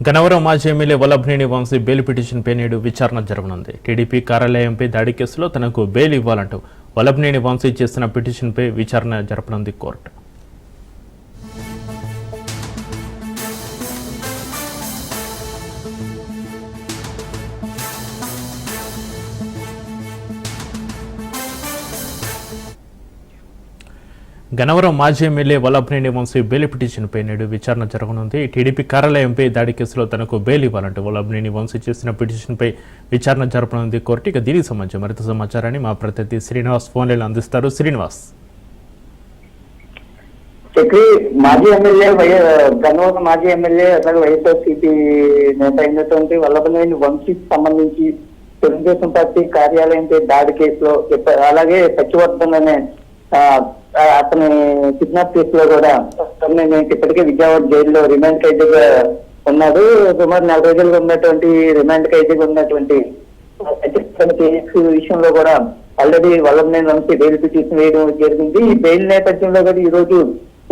గన్నవరం మాజీ MLA Vallabhaneni Vamsi bail పిటిషన్పై నేడు విచారణ జరగనుంది. టీడీపీ కార్యాలయంపై దాడి కేసులో తనకు బెయిల్ ఇవ్వాలంటూ వల్లభనేని వంశీ చేసిన పిటిషన్పై విచారణ జరపనుంది కోర్టు. గన్నవరం మాజీ ఎమ్మెల్యే వల్లభనేని వంశీ బెయిల్ పిటిషన్పై నేడు విచారణ జరగనుంది. టీడీపీ కార్యాలయంపై దాడి కేసులో తనకు బెయిల్ ఇవ్వాలంటూ వల్లభనేని వంశీ చేసిన పిటిషన్పై విచారణ జరపనుంది కోర్టు. ఇక దీనికి సంబంధించి మరింత సమాచారాన్ని మా ప్రతినిధి శ్రీనివాస్ ఫోన్ లైన్ అందిస్తారు. శ్రీనివాస్, మాజీ ఎమ్మెల్యే గన్నవరం మాజీ ఎమ్మెల్యే అట్లాగే వైఎస్ఆర్సీపీ నేత అయినటువంటి వల్లభనేని వంశీకి సంబంధించి తెలుగుదేశం పార్టీ కార్యాలయంపై దాడి కేసులో అలాగే సత్యవర్ధన్ అనే అతని కిడ్నాప్ కేసులో కూడా ఇప్పటికే విజయవాడ జైల్లో రిమాండ్ ఖైదీగా ఉన్నాడు. సుమారు 4 రోజులుగా ఉన్నటువంటి రిమాండ్ ఖైదీగా ఉన్నటువంటి కేసు విషయంలో కూడా already Vallabhaneni Vamsi bail petition వేయడం జరిగింది. ఈ బెయిల్ నేపథ్యంలో కూడా ఈ రోజు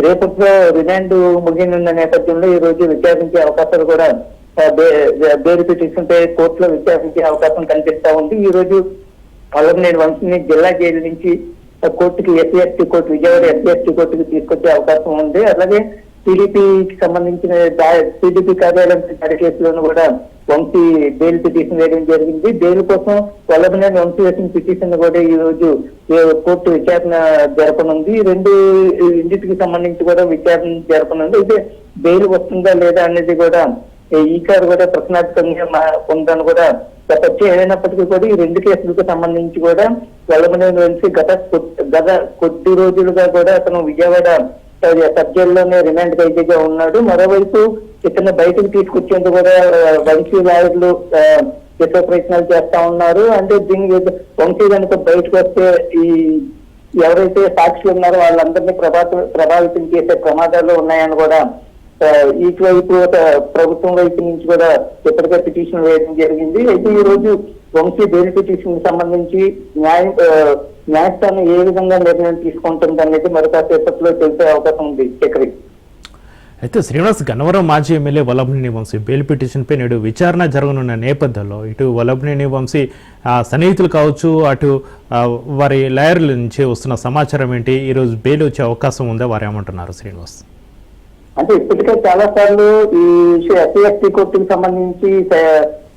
రేపట్లో రిమాండ్ ముగినున్న నేపథ్యంలో ఈ రోజు విచారించే అవకాశాలు కూడా బెయిల్ పిటిషన్ పై కోర్టులో విచారించే అవకాశం కనిపిస్తా ఉంది. ఈ రోజు వల్లభనేని వంశీని జిల్లా జైలు నుంచి కోర్టుకి ఎస్సీ కోర్టు విజయవాడ ఎస్సీ కోర్టుకి తీసుకొచ్చే అవకాశం ఉంది. అలాగే టీడీపీకి సంబంధించిన టీడీపీ కార్యాలయం దాడి కేసులోనూ కూడా వంశీ బెయిల్ పిటిషన్ వేయడం జరిగింది. బెయిల్ కోసం వల్లభనేని వంశీ వేసిన పిటిషన్ కూడా ఈ రోజు కోర్టు విచారణ జరపనుంది. రెండింటికి సంబంధించి కూడా విచారణ జరపనుంది. అయితే బెయిల్ వస్తుందా లేదా అనేది కూడా ఈ కారు కూడా ప్రశ్నార్థకంగా ఉందని కూడా చెప్పచ్చు. ఏదైనప్పటికీ కూడా ఈ 2 కేసులకు సంబంధించి కూడా వల్లభనేని వంశీ గత కొద్ది రోజులుగా కూడా అతను విజయవాడ సబ్ జైల్లోనే రిమాండ్ ఖైదీగా ఉన్నాడు. మరోవైపు ఇతను బయటకు తీసుకొచ్చేందుకు కూడా వంశీ లాయర్లు ఎక్కువ ప్రయత్నాలు చేస్తా ఉన్నారు. అంటే దీని వంశీ కనుక బయటకు వస్తే ఈ ఎవరైతే సాక్షులు ఉన్నారో వాళ్ళందరినీ ప్రభావితం చేసే ప్రమాదాలు ఉన్నాయని కూడా ఇటువైపు ప్రభుత్వం వైపు నుంచి కూడా ఇప్పటికే పిటిషన్ వేయడం జరిగింది. అయితే ఈ రోజు వంశీ బెయిల్ పిటిషన్ సంబంధించి న్యాయస్థానం ఏ విధంగా నిర్ణయం తీసుకుంటుంది అనేది మరికాసేపట్లో తెలిసే అవకాశం ఉంది. చక్రి అయితే శ్రీనివాస్, గన్నవరం మాజీ ఎమ్మెల్యే వల్లభనేని వంశీ బెయిల్ పిటిషన్పై నేడు విచారణ జరగనున్న నేపథ్యంలో ఇటు వల్లభనేని వంశీ సన్నిహితులు కావచ్చు, అటు వారి లాయర్ల నుంచి వస్తున్న సమాచారం ఏంటి? ఈరోజు బెయిల్ వచ్చే అవకాశం ఉందా? వారు ఏమంటున్నారు శ్రీనివాస్? అంటే ఇప్పటికే చాలా సార్లు ఈ ఎస్సీ కోర్టుకు సంబంధించి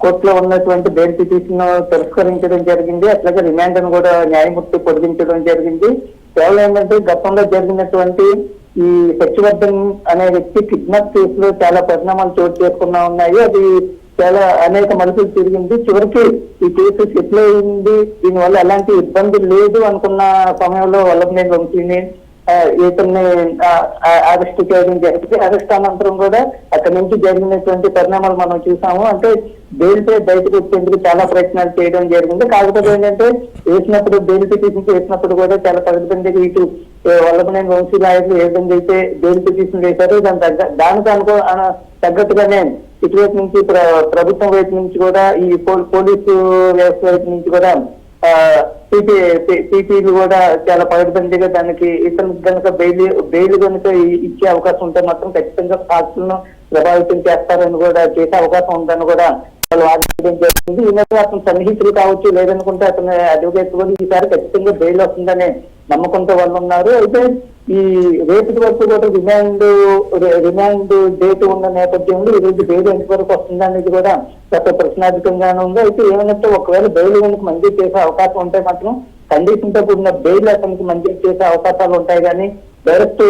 కోర్టులో ఉన్నటువంటి బెయిల్ పిటిషన్ తిరస్కరించడం జరిగింది. అట్లాగే రిమాండ్ ను కూడా న్యాయమూర్తి పొడిగించడం జరిగింది. కేవలం ఏంటంటే గతంలో జరిగినటువంటి ఈ సత్యవర్ధన్ అనే వ్యక్తి కిడ్నాప్ కేసులో చాలా పరిణామాలు చోటు చేసుకున్నా ఉన్నాయి. అది చాలా అనేక మలుపులు తిరిగింది. చివరికి ఈ కేసు సెటిల్ అయింది. దీనివల్ల ఎలాంటి ఇబ్బంది లేదు అనుకున్న సమయంలో వల్లభనేని వంశీని ఇతన్ని అరెస్ట్ చేయడం జరిగింది. అరెస్ట్ అనంతరం కూడా అక్కడి నుంచి జరిగినటువంటి పరిణామాలు మనం చూసాము. అంటే బెయిల్ పై బయటకు వచ్చేందుకు చాలా ప్రయత్నాలు చేయడం జరిగింది. కాకపోతే ఏంటంటే వేసినప్పుడు బెయిల్ పిటిషన్ వేసినప్పుడు కూడా చాలా పగటిబందిగా ఇటు వల్లభనేని వంశీ లాయర్లు ఏ విధంగా అయితే బెయిల్ పిటిషన్ వేశారో దానికి తగ్గట్టుగానే ఇటువైపు నుంచి ప్రభుత్వం వైపు నుంచి కూడా ఈ పోలీసు వ్యవస్థ వైపు నుంచి కూడా పీపీలు కూడా చాలా పగటిబందిగా దానికి ఇతను కనుక బెయిల్ కనుక ఇచ్చే అవకాశం ఉంటే మాత్రం ఖచ్చితంగా సాక్షులను ప్రభావితం చేస్తారని కూడా చేసే అవకాశం ఉందని కూడా వాళ్ళు వాదించడం జరిగింది. ఈ మధ్య అతను సన్నిహితులు కావచ్చు, లేదనుకుంటే అతను అడ్వకేట్ కూడా ఈసారి ఖచ్చితంగా బెయిల్ వస్తుందనే నమ్మకంతో వాళ్ళు ఉన్నారు. అయితే ఈ రేపటి వరకు కూడా రిమాండ్ డేట్ ఉన్న నేపథ్యంలో ఈ రోజు బెయిల్ ఎంత వరకు వస్తుందనేది కూడా గత ప్రశ్నార్థకంగానే ఉంది. అయితే ఏమైనా ఒకవేళ బెయిల్ కనుక మంజూరు చేసే అవకాశం ఉంటే మాత్రం కండిషన్ తో కూడిన బెయిల్ అతనికి మంజూరు చేసే అవకాశాలు ఉంటాయి, కానీ డైరెక్ట్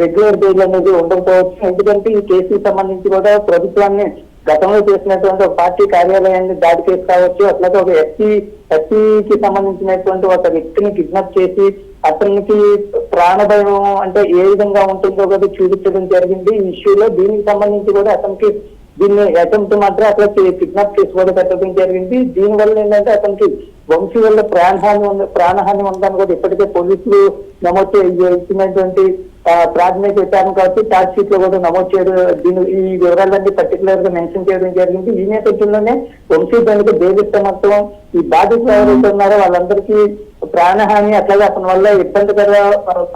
రెగ్యులర్ బెయిల్ అనేది ఉండకపోవచ్చు. ఎందుకంటే ఈ కేసుకి సంబంధించి కూడా ప్రభుత్వాన్ని గతంలో చేసినటువంటి ఒక పార్టీ కార్యాలయాన్ని దాడి కేసు కావచ్చు, అట్లాగే ఒక ఎస్సీకి సంబంధించినటువంటి ఒక వ్యక్తిని కిడ్నాప్ చేసి అతనికి ప్రాణభయం అంటే ఏ విధంగా ఉంటుందో కూడా చూపించడం జరిగింది ఈ ఇష్యూలో. దీనికి సంబంధించి కూడా అతనికి దీన్ని అటెంప్ట్ మాత్రం అట్లా కిడ్నాప్ కేసు కూడా పెట్టడం జరిగింది. దీనివల్ల ఏంటంటే అతనికి వంశీ వల్ల ప్రాణహాని ఉందని కూడా ఇప్పటికే పోలీసులు నమోదు ఇచ్చినటువంటి ప్రాథమిక విచారణ కాబట్టి ఛార్జ్ షీట్ లో కూడా నమోదు చేయడం, ఈ వివరాలన్నీ పర్టికులర్ గా మెన్షన్ చేయడం జరిగింది. ఈ నేపథ్యంలోనే వంశీ దానికి బెయిల్ ఇస్తే మొత్తం ఈ బాధితులు ఎవరైతే ఉన్నారో వాళ్ళందరికీ ప్రాణహాని అట్లాగే అతని వల్ల ఇబ్బందికర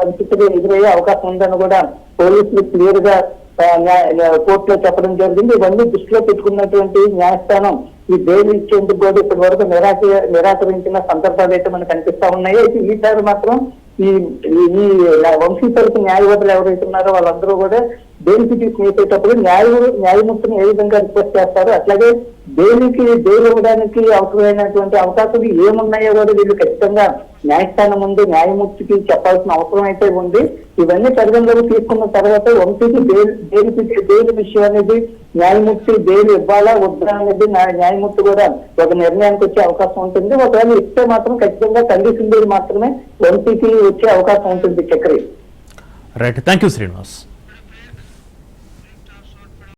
పరిస్థితులు ఎదురయ్యే అవకాశం ఉందని కూడా పోలీసులు క్లియర్ గా కోర్టులో చెప్పడం జరిగింది. ఇవన్నీ దృష్టిలో పెట్టుకున్నటువంటి న్యాయస్థానం ఈ బెయిల్ ఇచ్చేందుకు కూడా ఇప్పటి వరకు నిరాకరించిన సందర్భాలు అయితే మనకు కనిపిస్తా ఉన్నాయి. అయితే ఈసారి మాత్రం ఈ ఈ వంశీ తరపు న్యాయవాదులు ఎవరైతే ఉన్నారో వాళ్ళందరూ కూడా బెయిల్ పిటిషన్ వేసేటప్పుడు న్యాయమూర్తిని ఏ విధంగా రిక్వెస్ట్ చేస్తారు, అట్లాగే బెయిల్ ఇవ్వడానికి అవసరమైనటువంటి అవకాశాలు ఏమున్నాయో కూడా వీళ్ళు ఖచ్చితంగా న్యాయస్థానం ముందు న్యాయమూర్తికి చెప్పాల్సిన అవసరం అయితే ఉంది. ఇవన్నీ పరిగణలోకి తీసుకున్న తర్వాత వంశీకి బెయిల్ విషయం అనేది న్యాయమూర్తి బెయిల్ ఇవ్వాలా వద్దా అనేది న్యాయమూర్తి కూడా ఒక నిర్ణయానికి వచ్చే అవకాశం ఉంటుంది. ఒకవేళ ఇస్తే మాత్రం ఖచ్చితంగా కండిషన్ బెయిల్ మాత్రమే వంశీకి వచ్చే అవకాశం ఉంటుంది. Chakri right, thank you Srinivas.